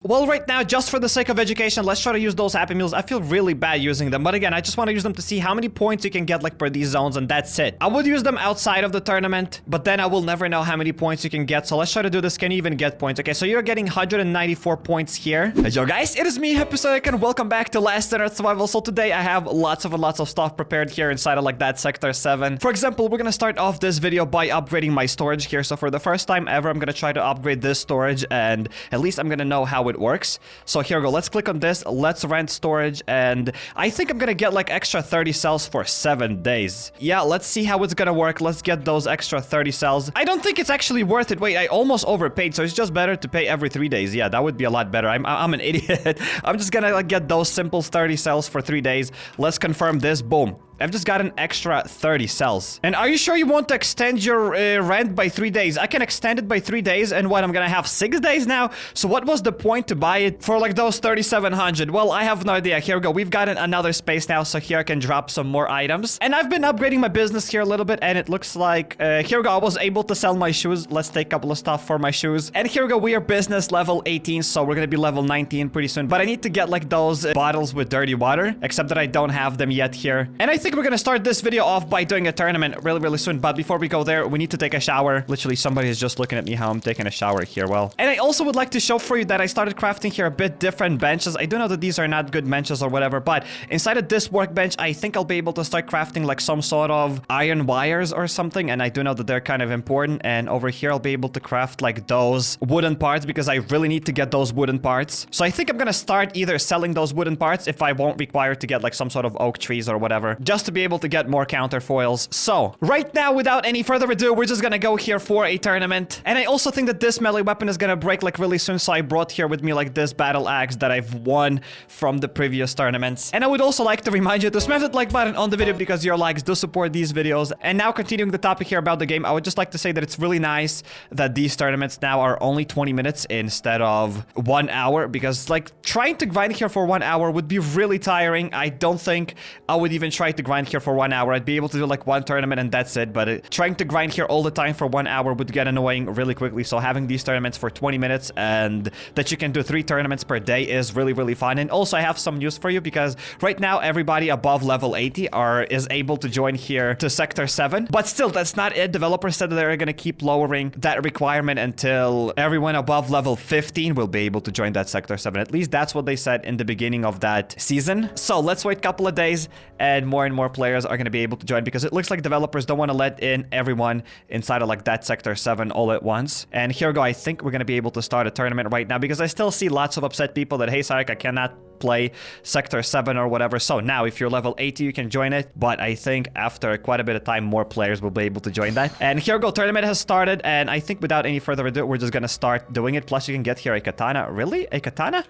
Well, right now, just for the sake of education, let's try to use those Happy Meals. I feel really bad using them, but again, I just want to use them to see how many points you can get like per these zones, and that's it. I would use them outside of the tournament, but then I will never know how many points you can get, so let's try to do this. Can you even get points? Okay, so you're getting 194 points here. Hey, yo guys, it is me, HappyCairek, and welcome back to Last Earth Survival. So today I have lots of stuff prepared here inside of like that Sector 7. For example, we're gonna start off this video by upgrading my storage here. So for the first time ever, I'm gonna try to upgrade this storage, and at least I'm gonna know how it works. So here we go. Let's click on this. Let's rent storage. And I think I'm going to get like extra 30 cells for 7 days. Yeah, let's see how it's going to work. Let's get those extra 30 cells. I don't think it's actually worth it. Wait, I almost overpaid. So it's just better to pay every 3 days. Yeah, that would be a lot better. I'm an idiot. I'm just going to like get those simple 30 cells for 3 days. Let's confirm this. Boom. I've just got an extra 30 cells. And are you sure you want to extend your rent by 3 days? I can extend it by 3 days, and what, I'm gonna have 6 days now? So what was the point to buy it for like those 3,700? Well, I have no idea. Here we go. We've got another space now, so here I can drop some more items. And I've been upgrading my business here a little bit, and it looks like, here we go. I was able to sell my shoes. Let's take a couple of stuff for my shoes. And here we go. We are business level 18, so we're gonna be level 19 pretty soon. But I need to get like those bottles with dirty water, except that I don't have them yet here. And I think we're gonna start this video off by doing a tournament really soon. But before we go there, we need to take a shower. Literally, somebody is just looking at me how I'm taking a shower here. Well, and I also would like to show for you that I started crafting here a bit different benches. I do know that these are not good benches or whatever, but inside of this workbench, I think I'll be able to start crafting like some sort of iron wires or something. And I do know that they're kind of important. And over here, I'll be able to craft like those wooden parts because I really need to get those wooden parts. So I think I'm gonna start either selling those wooden parts if I won't require to get like some sort of oak trees or whatever, just to be able to get more counterfoils. So right now, without any further ado, we're just gonna go here for a tournament. And I also think that this melee weapon is gonna break like really soon, so I brought here with me like this battle axe that I've won from the previous tournaments. And I would also like to remind you to smash that like button on the video because your likes do support these videos. And now continuing the topic here about the game, I would just like to say that it's really nice that these tournaments now are only 20 minutes instead of 1 hour, because like trying to grind here for 1 hour would be really tiring. I don't think I would even try to grind here for 1 hour. I'd be able to do like one tournament and that's it, but trying to grind here all the time for 1 hour would get annoying really quickly. So having these tournaments for 20 minutes and that you can do 3 tournaments per day is really fun. And also I have some news for you, because right now everybody above level 80 is able to join here to Sector 7, but still that's not it. Developers said that they're gonna keep lowering that requirement until everyone above level 15 will be able to join that Sector 7. At least that's what they said in the beginning of that season. So let's wait a couple of days and more players are gonna be able to join, because it looks like developers don't want to let in everyone inside of like that Sector 7 all at once. And here we go. I think we're going to be able to start a tournament right now, because I still see lots of upset people that, hey, Sarek, I cannot play Sector 7 or whatever. So now if you're level 80, you can join it. But I think after quite a bit of time, more players will be able to join that. And here we go. Tournament has started. And I think without any further ado, we're just going to start doing it. Plus, you can get here a katana. Really? A katana?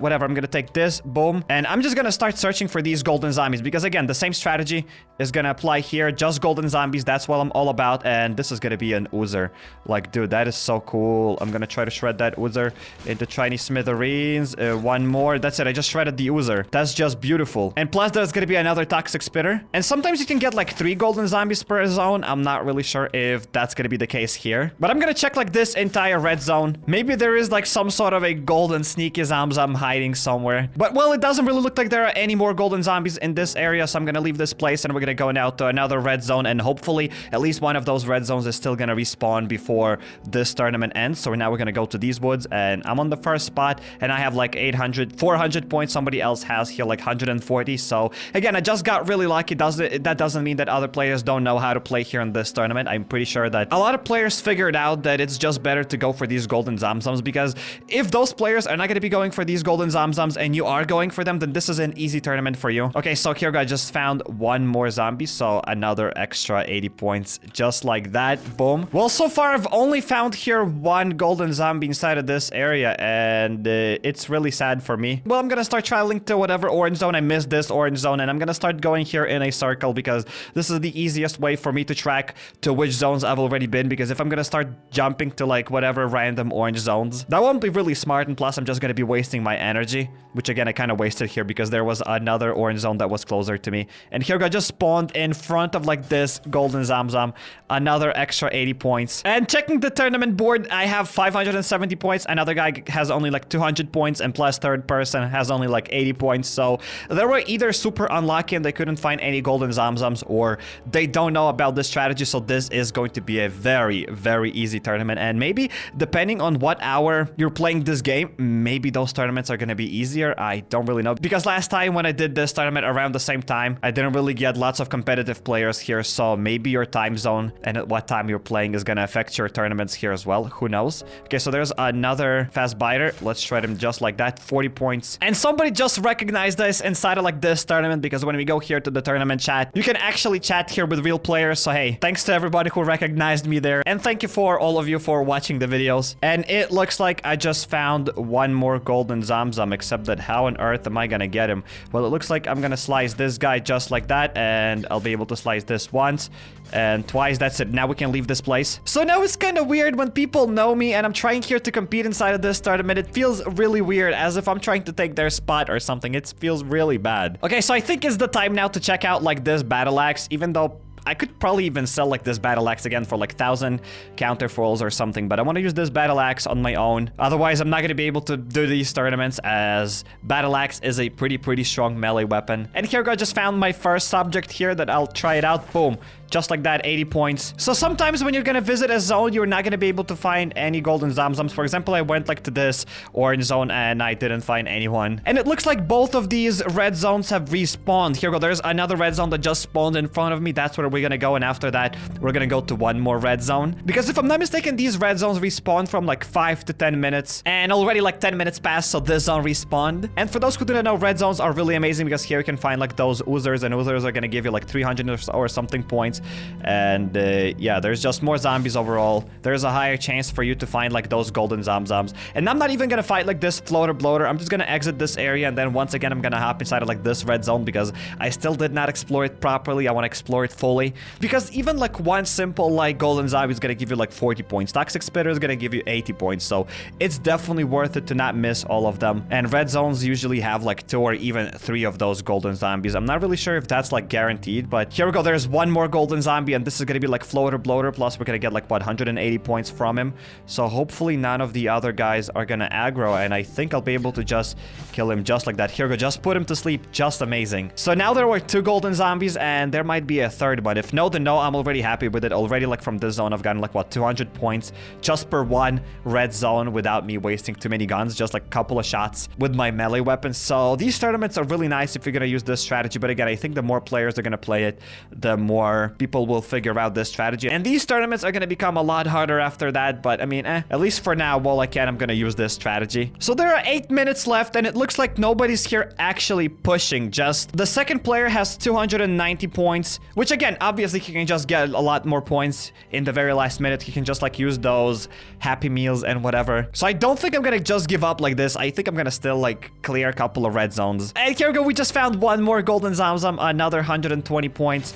Whatever. I'm going to take this. Boom. And I'm just going to start searching for these golden zombies, because again, the same strategy is going to apply here. Just golden zombies. That's what I'm all about. And this is going to be an oozer. Like, dude, that is so cool. I'm going to try to shred that oozer into tiny smithereens. One more. That's it. I just shredded the oozer. That's just beautiful. And plus, there's going to be another toxic spitter. And sometimes you can get like 3 golden zombies per zone. I'm not really sure if that's going to be the case here. But I'm going to check like this entire red zone. Maybe there is like some sort of a golden sneaky zomzom hiding somewhere. But well, it doesn't really look like there are any more golden zombies in this area. So I'm going to leave this place and we're going to go now to another red zone. And hopefully at least one of those red zones is still going to respawn before this tournament ends. So now we're going to go to these woods, and I'm on the first spot and I have like 400 points. Somebody else has here like 140. So again, I just got really lucky. That doesn't mean that other players don't know how to play here in this tournament. I'm pretty sure that a lot of players figured out that it's just better to go for these golden zomzoms, because if those players are not going to be going for these golden zomzoms and you are going for them, then this is an easy tournament for you. Okay, so here I just found one more zombie, so another extra 80 points just like that. Boom. Well, so far I've only found here one golden zombie inside of this area, and it's really sad for me. Well, I'm gonna start traveling to whatever orange zone. I missed this orange zone, and I'm gonna start going here in a circle because this is the easiest way for me to track to which zones I've already been, because if I'm gonna start jumping to like whatever random orange zones, that won't be really smart, and plus I'm just gonna be wasting my energy, which again I kind of wasted here because there was another orange zone that was closer to me. And here I just spawned in front of like this golden Zamzam, another extra 80 points. And checking the tournament board, I have 570 points, another guy has only like 200 points, and plus third person has only like 80 points. So they were either super unlucky and they couldn't find any golden Zamzams, or they don't know about this strategy. So this is going to be a very, very easy tournament, and maybe depending on what hour you're playing this game, maybe those tournaments are going to be easier. I don't really know, because last time when I did this tournament around the same time, I didn't really get lots of competitive players here, so maybe your time zone and at what time you're playing is going to affect your tournaments here as well. Who knows? Okay, so there's another fast biter. Let's try them just like that. 40 points. And somebody just recognized this inside of like this tournament, because when we go here to the tournament chat, you can actually chat here with real players. So hey, thanks to everybody who recognized me there, and thank you for all of you for watching the videos. And it looks like I just found one more golden Zamzam, except that how on earth am I gonna get him? Well, it looks like I'm gonna slice this guy just like that, and I'll be able to slice this once and twice. That's it. Now we can leave this place. So now it's kind of weird when people know me and I'm trying here to compete inside of this tournament. It feels really weird, as if I'm trying to take their spot or something. It feels really bad. Okay, so I think it's the time now to check out like this battle axe, even though I could probably even sell like this battle axe again for like 1,000 counterfalls or something, but I want to use this battle axe on my own. Otherwise, I'm not going to be able to do these tournaments, as battle axe is a pretty strong melee weapon. And here I just found my first subject here that I'll try it out. Boom. Just like that, 80 points. So sometimes when you're gonna visit a zone, you're not gonna be able to find any golden Zamzams. For example, I went like to this orange zone and I didn't find anyone. And it looks like both of these red zones have respawned. Here we go. There's another red zone that just spawned in front of me. That's where we're gonna go. And after that, we're gonna go to one more red zone. Because if I'm not mistaken, these red zones respawn from like 5 to 10 minutes. And already like 10 minutes passed, so this zone respawned. And for those who didn't know, red zones are really amazing, because here you can find like those oozers, and oozers are gonna give you like 300 or something points. And yeah, there's just more zombies overall. There's a higher chance for you to find like those golden Zamzams. And I'm not even gonna fight like this floater bloater. I'm just gonna exit this area, and then once again I'm gonna hop inside of like this red zone, because I still did not explore it properly. I want to explore it fully, because even like one simple like golden zombie is gonna give you like 40 points. Toxic spitter is gonna give you 80 points, so it's definitely worth it to not miss all of them. And red zones usually have like 2 or even 3 of those golden zombies. I'm not really sure if that's like guaranteed, but here we go. There's one more golden zombie, and this is gonna be like floater bloater, plus we're gonna get like what, 180 points from him. So hopefully none of the other guys are gonna aggro, and I think I'll be able to just kill him just like that. Here we go. Just put him to sleep. Just amazing. So now there were 2 golden zombies, and there might be a third, but if no, then no. I'm already happy with it. Already like from this zone I've gotten like what, 200 points just per one red zone without me wasting too many guns, just like a couple of shots with my melee weapons. So these tournaments are really nice if you're gonna use this strategy, but again, I think the more players are gonna play it, the more people will figure out this strategy. And these tournaments are gonna become a lot harder after that, but I mean, at least for now, while I can, I'm gonna use this strategy. So there are 8 minutes left, and it looks like nobody's here actually pushing. Just the second player has 290 points, which again, obviously he can just get a lot more points in the very last minute. He can just like use those happy meals and whatever. So I don't think I'm gonna just give up like this. I think I'm gonna still like clear a couple of red zones. And here we go. We just found one more golden Zamzam, another 120 points.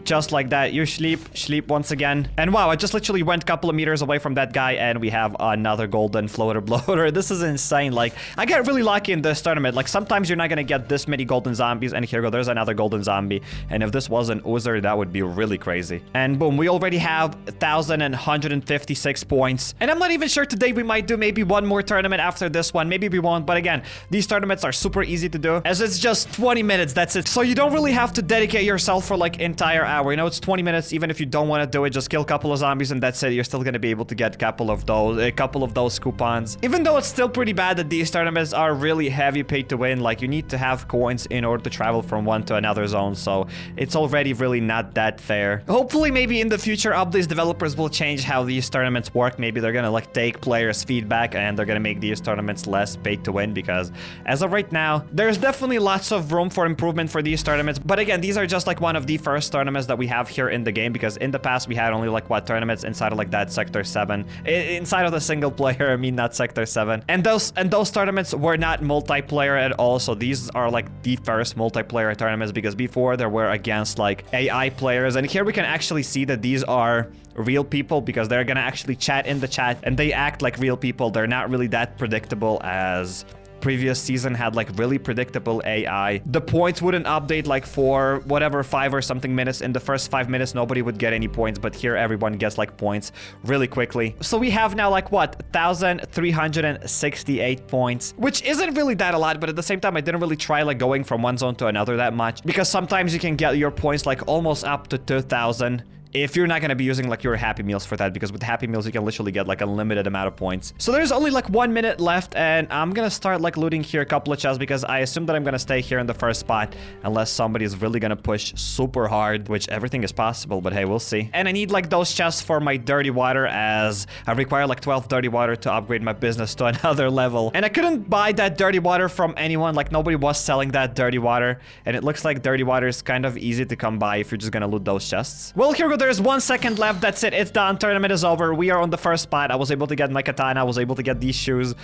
Just like that. You sleep once again. And wow, I just literally went a couple of meters away from that guy, and we have another golden floater bloater. This is insane. Like, I get really lucky in this tournament. Like, sometimes you're not gonna get this many golden zombies, and here we go, there's another golden zombie. And if this was an oozer, that would be really crazy. And boom, we already have 1,156 points. And I'm not even sure today we might do maybe one more tournament after this one. Maybe we won't, but again, these tournaments are super easy to do, as it's just 20 minutes, that's it. So you don't really have to dedicate yourself for like entire hour. You know, it's 20 minutes. Even if you don't want to do it, just kill a couple of zombies and that's it. You're still gonna be able to get a couple of those coupons. Even though it's still pretty bad that these tournaments are really heavy pay to win. Like, you need to have coins in order to travel from one to another zone, so it's already really not that fair. Hopefully maybe in the future updates, developers will change how these tournaments work. Maybe they're gonna like take players' feedback and they're gonna make these tournaments less pay to win, because as of right now, there's definitely lots of room for improvement for these tournaments. But again, these are just like one of the first tournaments tournaments that we have here in the game, because in the past we had only like what tournaments inside of like that Sector 7. Inside of the single player, I mean not Sector 7. And those tournaments were not multiplayer at all. So these are like the first multiplayer tournaments, because before there were against like AI players. And here we can actually see that these are real people, because they're gonna actually chat in the chat and they act like real people. They're not really that predictable as previous season had like really predictable AI. The points wouldn't update like for whatever 5 or something minutes. In the first 5 minutes nobody would get any points, but here everyone gets like points really quickly. So we have now like what, 1,368 points, which isn't really that a lot, but at the same time I didn't really try like going from one zone to another that much, because sometimes you can get your points like almost up to 2,000 if you're not going to be using like your Happy Meals for that, because with Happy Meals you can literally get like a limited amount of points. So there's only like 1 minute left, and I'm gonna start like looting here a couple of chests, because I assume that I'm gonna stay here in the first spot unless somebody is really gonna push super hard, which everything is possible, but hey, we'll see. And I need like those chests for my dirty water, as I require like 12 dirty water to upgrade my business to another level. And I couldn't buy that dirty water from anyone, like nobody was selling that dirty water, and it looks like dirty water is kind of easy to come by if you're just gonna loot those chests. Well, here we go, there's 1 second left. That's it. It's done. Tournament is over. We are on the first spot. I was able to get my katana. I was able to get these shoes.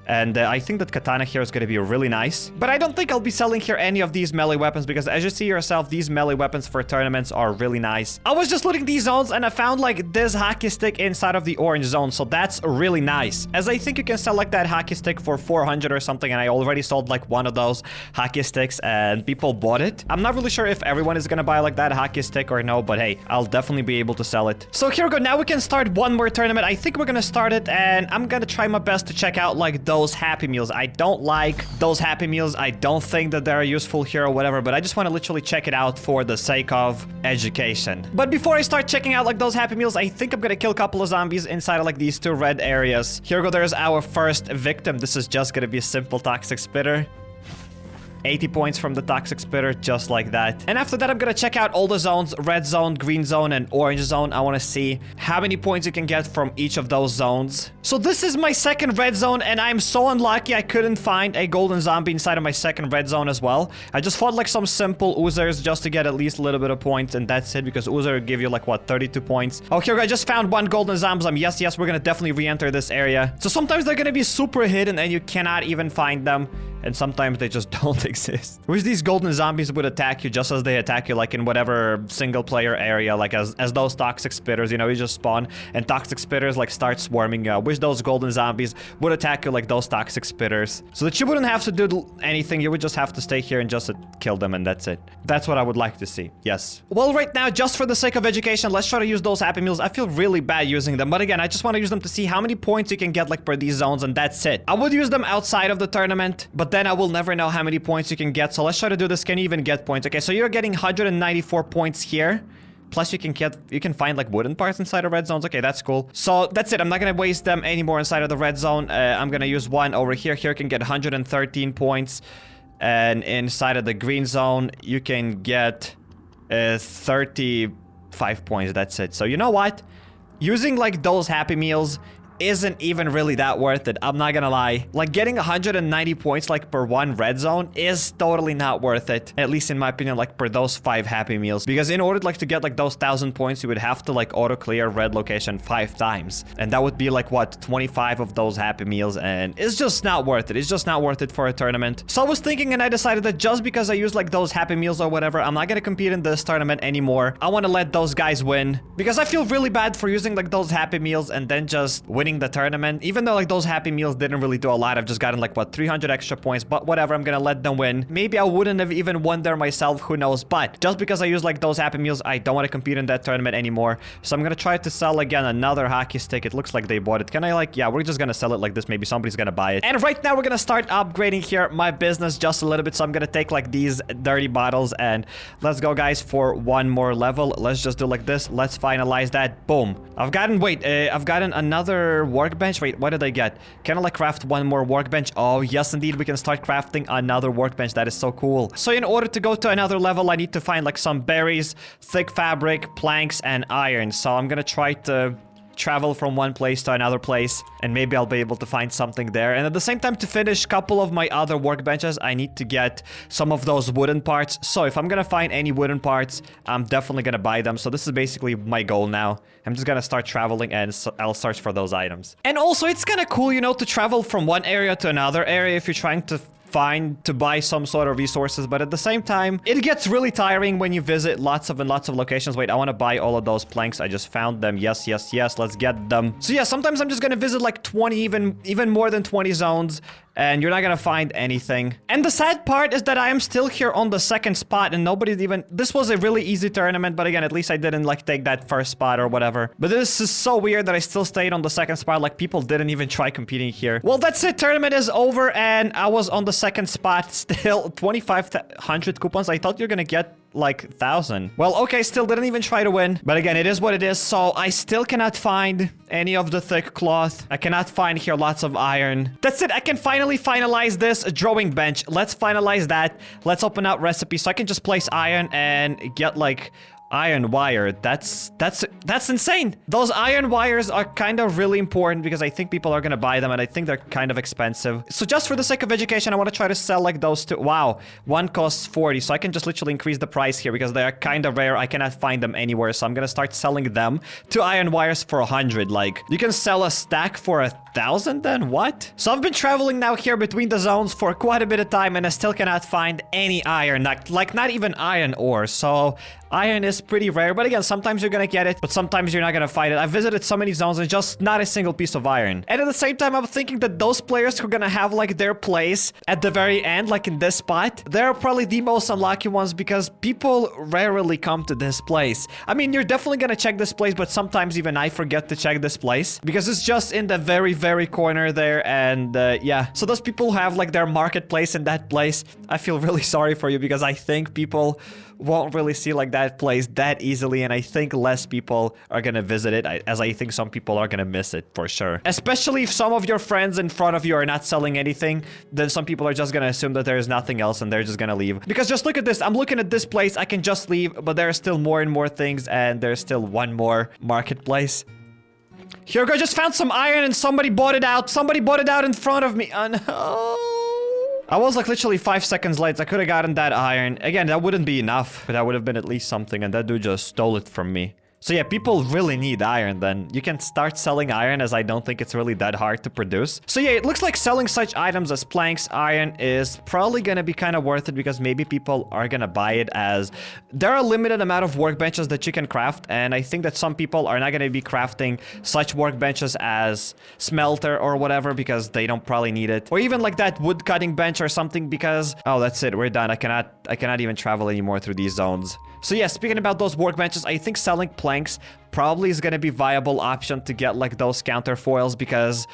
And I think that katana here is going to be really nice. But I don't think I'll be selling here any of these melee weapons, because as you see yourself, these melee weapons for tournaments are really nice. I was just looting these zones and I found like this hockey stick inside of the orange zone. So that's really nice, as I think you can sell like that hockey stick for 400 or something. And I already sold like one of those hockey sticks and people bought it. I'm not really sure if everyone is going to buy like that hockey stick or no, but hey, I'll definitely be able to sell it. So here we go. Now we can start one more tournament. I think we're going to start it, and I'm going to try my best to check out like those Happy Meals. I don't like those Happy Meals. I don't think that they're useful here or whatever, but I just want to literally check it out for the sake of education. But before I start checking out like those Happy Meals, I think I'm gonna kill a couple of zombies inside of like these 2 red areas. Here we go. There's our first victim. This is just gonna be a simple toxic spitter. 80 points from the toxic spitter, just like that. And after that, I'm gonna check out all the zones: red zone, green zone, and orange zone. I want to see how many points you can get from each of those zones. So this is my second red zone, and I'm so unlucky I couldn't find a golden zombie inside of my second red zone as well. I just fought like some simple oozers just to get at least a little bit of points, and that's it, because oozer give you like what, 32 points. Oh, here I just found 1 golden zombie. Yes, we're gonna definitely re-enter this area. So sometimes they're gonna be super hidden and you cannot even find them, and sometimes they just don't exist. Which these golden zombies would attack you just as they attack you like in whatever single player area, like as those toxic spitters, you know, you just spawn and toxic spitters like start swarming you. Which those golden zombies would attack you like those toxic spitters. So that you wouldn't have to do anything, you would just have to stay here and just kill them, and that's it. That's what I would like to see, yes. Well, right now, just for the sake of education, let's try to use those Happy Meals. I feel really bad using them, but again, I just want to use them to see how many points you can get like per these zones, and that's it. I would use them outside of the tournament, but then I will never know how many points you can get. So let's try to do this. Can you even get points? Okay, so you're getting 194 points here. Plus you can find like wooden parts inside of red zones. Okay, that's cool. So that's it. I'm not gonna waste them anymore inside of the red zone. I'm gonna use one over here. Here you can get 113 points. And inside of the green zone, you can get 35 points. That's it. So you know what? Using like those Happy Meals isn't even really that worth it. I'm not gonna lie. Like getting 190 points like per 1 red zone is totally not worth it. At least in my opinion, like per those 5 Happy Meals. Because in order like to get like those 1,000 points, you would have to like auto clear red location 5 times. And that would be like what, 25 of those Happy Meals, and it's just not worth it. It's just not worth it for a tournament. So I was thinking, and I decided that just because I use like those Happy Meals or whatever, I'm not gonna compete in this tournament anymore. I want to let those guys win, because I feel really bad for using like those Happy Meals and then just winning the tournament. Even though like those Happy Meals didn't really do a lot, I've just gotten like what, 300 extra points, but whatever, I'm gonna let them win. Maybe I wouldn't have even won there myself, who knows, but just because I use like those Happy Meals, I don't want to compete in that tournament anymore. So I'm gonna try to sell again another hockey stick. It looks like they bought it. Can I like, yeah, we're just gonna sell it like this. Maybe somebody's gonna buy it. And right now we're gonna start upgrading here my business just a little bit. So I'm gonna take like these dirty bottles and let's go, guys, for one more level. Let's just do like this. Let's finalize that. Boom. I've gotten another workbench. Wait, what did I get? Can I like craft one more workbench? Oh, yes, indeed. We can start crafting another workbench. That is so cool. So in order to go to another level, I need to find like some berries, thick fabric, planks, and iron. So I'm gonna try to travel from one place to another place, and maybe I'll be able to find something there. And at the same time, to finish a couple of my other workbenches, I need to get some of those wooden parts. So if I'm gonna find any wooden parts, I'm definitely gonna buy them. So this is basically my goal now. I'm just gonna start traveling and I'll search for those items. And also, it's kind of cool, you know, to travel from one area to another area if you're trying to buy some sort of resources, but at the same time, it gets really tiring when you visit lots of locations. Wait, I want to buy all of those planks. I just found them. Yes, yes, yes. Let's get them. So yeah, sometimes I'm just gonna visit like 20, even more than 20 zones, and you're not gonna find anything. And the sad part is that I am still here on the second spot, and nobody's even... This was a really easy tournament, but again, at least I didn't like take that first spot or whatever. But this is so weird that I still stayed on the second spot. Like, people didn't even try competing here. Well, that's it. Tournament is over, and I was on the second spot still. 2,500 coupons. I thought you're gonna get like 1,000. Well, okay, still didn't even try to win. But again, it is what it is. So I still cannot find any of the thick cloth. I cannot find here lots of iron. That's it. I can finally finalize this drawing bench. Let's finalize that. Let's open out recipes so I can just place iron and get like iron wire. That's insane. Those iron wires are kind of really important because I think people are gonna buy them, and I think they're kind of expensive. So just for the sake of education, I want to try to sell like those two. Wow, one costs 40, so I can just literally increase the price here because they are kind of rare. I cannot find them anywhere, so I'm gonna start selling them to iron wires for 100. Like, you can sell a stack for 1,000 then? What? So I've been traveling now here between the zones for quite a bit of time, and I still cannot find any iron, like not even iron ore. So iron is pretty rare, but again, sometimes you're gonna get it, but sometimes you're not gonna find it. I visited so many zones and just not a single piece of iron. And at the same time, I'm thinking that those players who are gonna have like their place at the very end, like in this spot, they're probably the most unlucky ones because people rarely come to this place. I mean, you're definitely gonna check this place, but sometimes even I forget to check this place because it's just in the very corner there. And yeah, so those people who have like their marketplace in that place, I feel really sorry for you because I think people won't really see like that place that easily, and I think less people are gonna visit it, as I think some people are gonna miss it for sure. Especially if some of your friends in front of you are not selling anything, then some people are just gonna assume that there's nothing else and they're just gonna leave. Because just look at this, I'm looking at this place, I can just leave, but there are still more and more things, and there's still one more marketplace. Here we go, just found some iron and somebody bought it out. Somebody bought it out in front of me. Oh no. I was like literally 5 seconds late. I could have gotten that iron. Again, that wouldn't be enough, but that would have been at least something, and that dude just stole it from me. So yeah, people really need iron then. You can start selling iron, as I don't think it's really that hard to produce. So yeah, it looks like selling such items as planks, iron is probably gonna be kind of worth it because maybe people are gonna buy it, as there are a limited amount of workbenches that you can craft, and I think that some people are not gonna be crafting such workbenches as smelter or whatever because they don't probably need it. Or even like that wood cutting bench or something because... Oh, that's it. We're done. I cannot even travel anymore through these zones. So yeah, speaking about those workbenches, I think selling planks probably is gonna be a viable option to get like those counterfoils because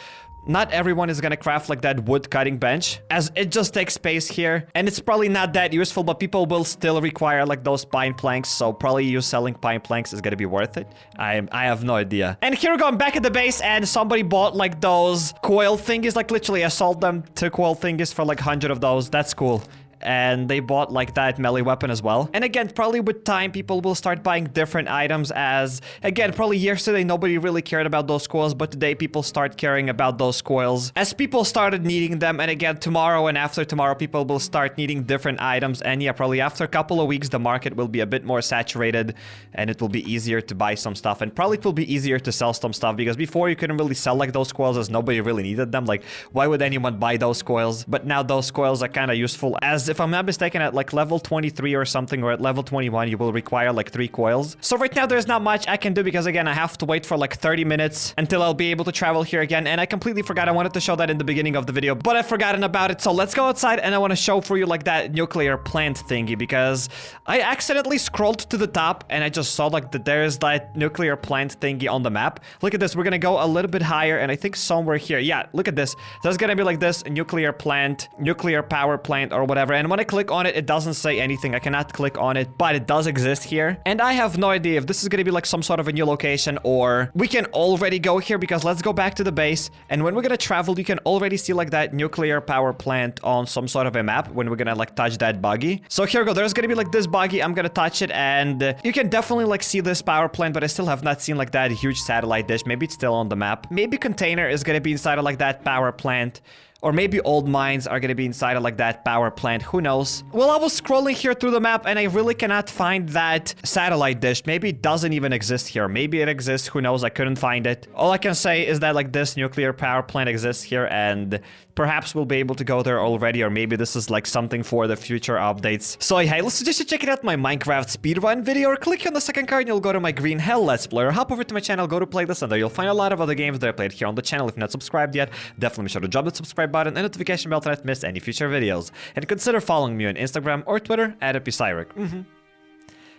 not everyone is gonna craft like that wood cutting bench, as it just takes space here, and it's probably not that useful, but people will still require like those pine planks, so probably you selling pine planks is gonna be worth it. I have no idea. And here we go, I'm back at the base, and somebody bought like those coil thingies, like literally I sold them 2 coil thingies for like 100 of those. That's cool. And they bought like that melee weapon as well. And again, probably with time, people will start buying different items, as again, probably yesterday nobody really cared about those coils, but today people start caring about those coils as people started needing them. And again, tomorrow and after tomorrow, people will start needing different items. And yeah, probably after a couple of weeks, the market will be a bit more saturated and it will be easier to buy some stuff, and probably it will be easier to sell some stuff because before you couldn't really sell like those coils as nobody really needed them. Like, why would anyone buy those coils? But now those coils are kind of useful, as if I'm not mistaken, at like level 23 or something, or at level 21, you will require like 3 coils. So right now there's not much I can do because again, I have to wait for like 30 minutes until I'll be able to travel here again. And I completely forgot, I wanted to show that in the beginning of the video, but I've forgotten about it. So let's go outside, and I want to show for you like that nuclear plant thingy because I accidentally scrolled to the top and I just saw like that there's that nuclear plant thingy on the map. Look at this, we're gonna go a little bit higher, and I think somewhere here, yeah, look at this. There's gonna be like this nuclear plant, nuclear power plant or whatever. And when I click on it, it doesn't say anything. I cannot click on it, but it does exist here. And I have no idea if this is gonna be like some sort of a new location, or we can already go here, because let's go back to the base. And when we're gonna travel, you can already see like that nuclear power plant on some sort of a map when we're gonna like touch that buggy. So here we go. There's gonna be like this buggy. I'm gonna touch it, and you can definitely like see this power plant, but I still have not seen like that huge satellite dish. Maybe it's still on the map. Maybe container is gonna be inside of like that power plant. Or maybe old mines are gonna be inside of like that power plant. Who knows? Well, I was scrolling here through the map and I really cannot find that satellite dish. Maybe it doesn't even exist here. Maybe it exists. Who knows? I couldn't find it. All I can say is that like this nuclear power plant exists here, and perhaps we'll be able to go there already, or maybe this is like something for the future updates. So hey, let's suggest you check it out, my Minecraft speedrun video, or click on the second card and you'll go to my Green Hell Let's Play, or hop over to my channel, go to playlist, and there you'll find a lot of other games that I played here on the channel. If you're not subscribed yet, definitely be sure to drop the subscribe button and notification bell to not miss any future videos. And consider following me on Instagram or Twitter at HappyCairek.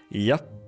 Yep.